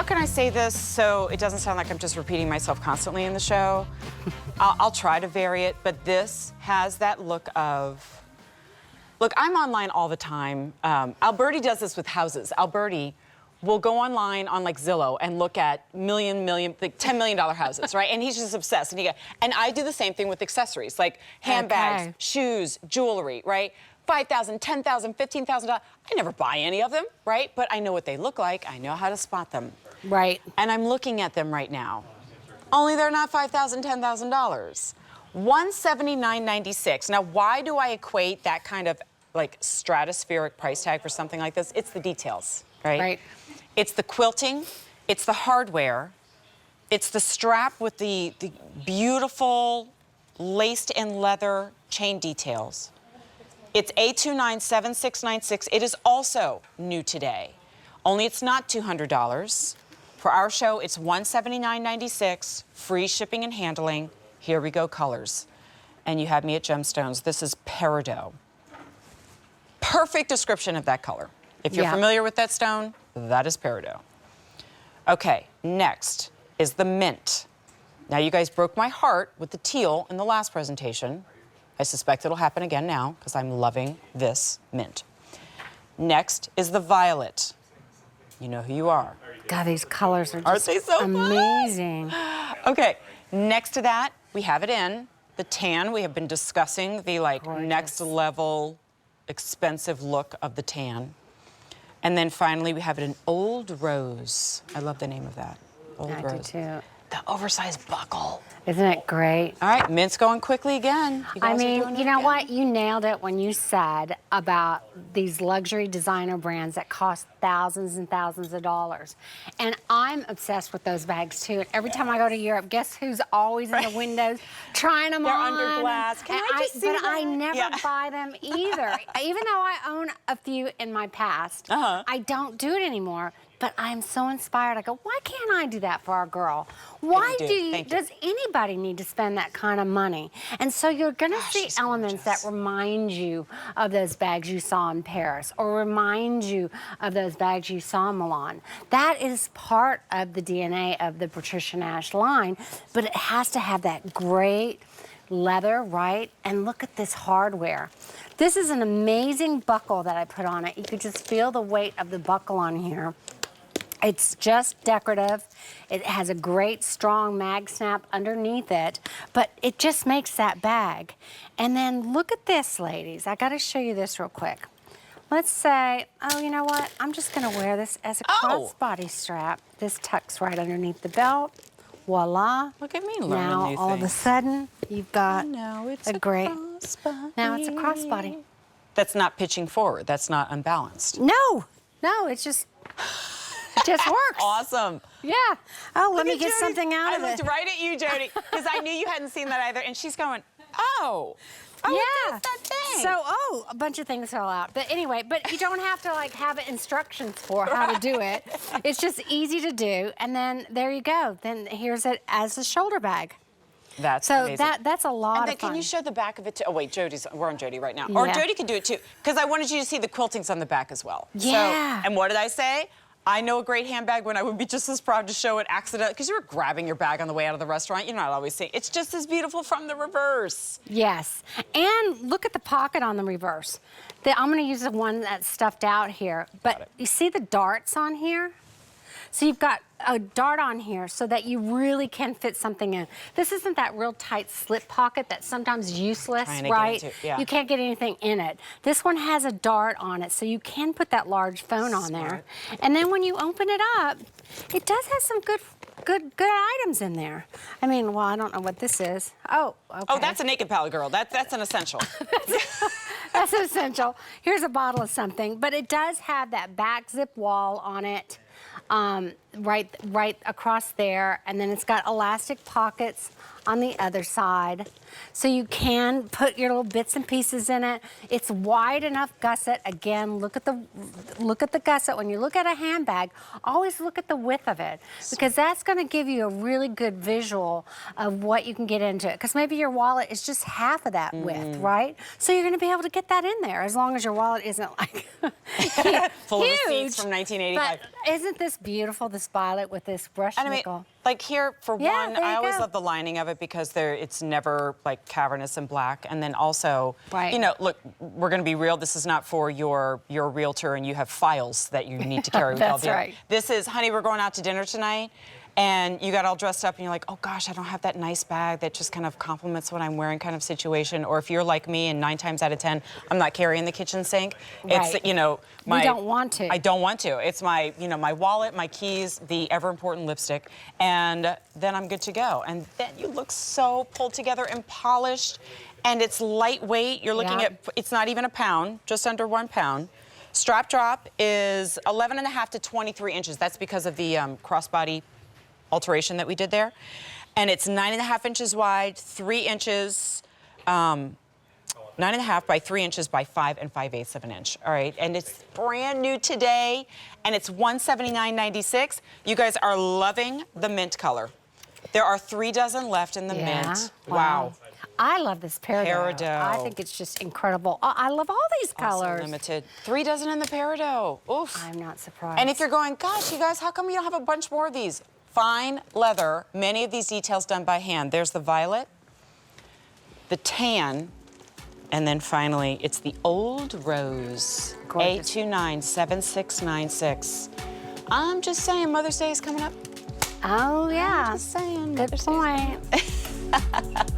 how can I say this so it doesn't sound like I'm just repeating myself constantly in the show? I'll try to vary it, but this has that look of, look, I'm online all the time. Alberti does this with houses. Alberti will go online on like Zillow and look at like $10 million houses, right? And he's just obsessed. And I do the same thing with accessories, like handbags, shoes, jewelry, right? $5,000, $10,000, $15,000. I never buy any of them, right? But I know what they look like. I know how to spot them. Right. And I'm looking at them right now. Only they're not $5,000, $10,000. $179.96. Now, why do I equate that kind of like stratospheric price tag for something like this? It's the details, right? Right. It's the quilting, it's the hardware, it's the strap with the beautiful laced in leather chain details. It's A297696. It is also new today. Only it's not $200. For our show, it's $179.96, free shipping and handling. Here we go, colors. And you had me at Gemstones. This is peridot. Perfect description of that color. If you're familiar with that stone, that is peridot. Okay, next is the mint. Now, you guys broke my heart with the teal in the last presentation. I suspect it'll happen again now because I'm loving this mint. Next is the violet. You know who you are. God, these colors are just Aren't they so amazing. fun? Okay, next to that, we have it in the tan. We have been discussing the next level expensive look of the tan. And then finally, we have it in Old Rose. I love the name of that. Old Rose. I do too. The oversized buckle. Isn't it great? All right, mint's going quickly again. I mean, you know what? You nailed it when you said about these luxury designer brands that cost thousands and thousands of dollars. And I'm obsessed with those bags too. And every time I go to Europe, guess who's always in the windows trying them on? They're under glass. Can I just see But that? I never buy them either. Even though I own a few in my past, I don't do it anymore. But I'm so inspired. I go, why can't I do that for our girl? Why does anybody need to spend that kind of money? And so you're gonna see elements that remind you of those bags you saw in Paris or remind you of those bags you saw in Milan. That is part of the DNA of the Patricia Nash line, but it has to have that great leather, right? And look at this hardware. This is an amazing buckle that I put on it. You could just feel the weight of the buckle on here. It's just decorative. It has a great strong mag snap underneath it, but it just makes that bag. And then look at this, ladies. I gotta show you this real quick. Let's say, oh, you know what? I'm just gonna wear this as a crossbody strap. This tucks right underneath the belt. Voila. Look at me learning now, new all things. of a sudden, you've got now it's a great, crossbody. now it's a crossbody. That's not pitching forward. That's not unbalanced. No, it's just, it just works. Awesome. Yeah. Oh, let me get something out of it. I looked right at you, Jody, because I knew you hadn't seen that either. And she's going, oh, yeah. It does that thing. So, a bunch of things fell out. But anyway, but you don't have to have instructions for how to do it. It's just easy to do. And then there you go. Then here's it as a shoulder bag. That's so amazing. that's a lot and then of fun. Can you show the back of it too? Oh wait, we're on Jody right now. Or Jody can do it too, because I wanted you to see the quiltings on the back as well. Yeah. So, and what did I say? I know a great handbag when I would be just as proud to show it accidentally, because you were grabbing your bag on the way out of the restaurant. You're not always saying, it's just as beautiful from the reverse. Yes, and look at the pocket on the reverse. I'm gonna use the one that's stuffed out here, but you see the darts on here? So you've got a dart on here so that you really can fit something in. This isn't that real tight slip pocket that's sometimes useless, right? You can't get anything in it. This one has a dart on it, so you can put that large phone on there. And then when you open it up, it does have some good items in there. I mean, well, I don't know what this is. Oh, okay. Oh, that's a naked palette, girl. That's an essential. That's an essential. Here's a bottle of something, but it does have that back zip wall on it. Right across there, and then it's got elastic pockets on the other side, so you can put your little bits and pieces in it. It's wide enough gusset. Again, look at the gusset. When you look at a handbag, always look at the width of it, because that's going to give you a really good visual of what you can get into it. Because maybe your wallet is just half of that width, right? So you're going to be able to get that in there, as long as your wallet isn't like full huge, of receipts from 1985. But isn't this beautiful? The this violet with this brush And I mean, nickel. like here, for Yeah, one, there I you always go. love the lining of it because it's never like cavernous and black. And then also, Right. you know, look, we're going to be real. This is not for your realtor and you have files that you need to carry with all That's the right. This is, honey, we're going out to dinner tonight. And you got all dressed up and you're like, oh gosh, I don't have that nice bag that just kind of complements what I'm wearing kind of situation. Or if you're like me and 9 times out of 10, I'm not carrying the kitchen sink. Right. It's, you know, You don't want to. I don't want to. It's my, you know, my wallet, my keys, the ever important lipstick, and then I'm good to go. And then you look so pulled together and polished, and it's lightweight. You're looking at, it's not even a pound, just under 1 pound. Strap drop is 11.5 to 23 inches. That's because of the crossbody alteration that we did there. And it's 9.5 inches wide, 3 inches, 9.5 by 3 inches by 5 5/8 of an inch. All right, and it's brand new today, and it's $179.96. You guys are loving the mint color. There are 3 dozen left in the mint. Wow. I love this peridot. Peridot. I think it's just incredible. I love all these colors. Also limited. 3 dozen in the peridot. Oof. I'm not surprised. And if you're going, gosh, you guys, how come you don't have a bunch more of these? Fine leather, many of these details done by hand. There's the violet, the tan, and then finally, it's the old rose. Gorgeous. 829-7696. I'm just saying, Mother's Day is coming up. Oh, yeah. Just saying, Good Mother's Day is coming point. up.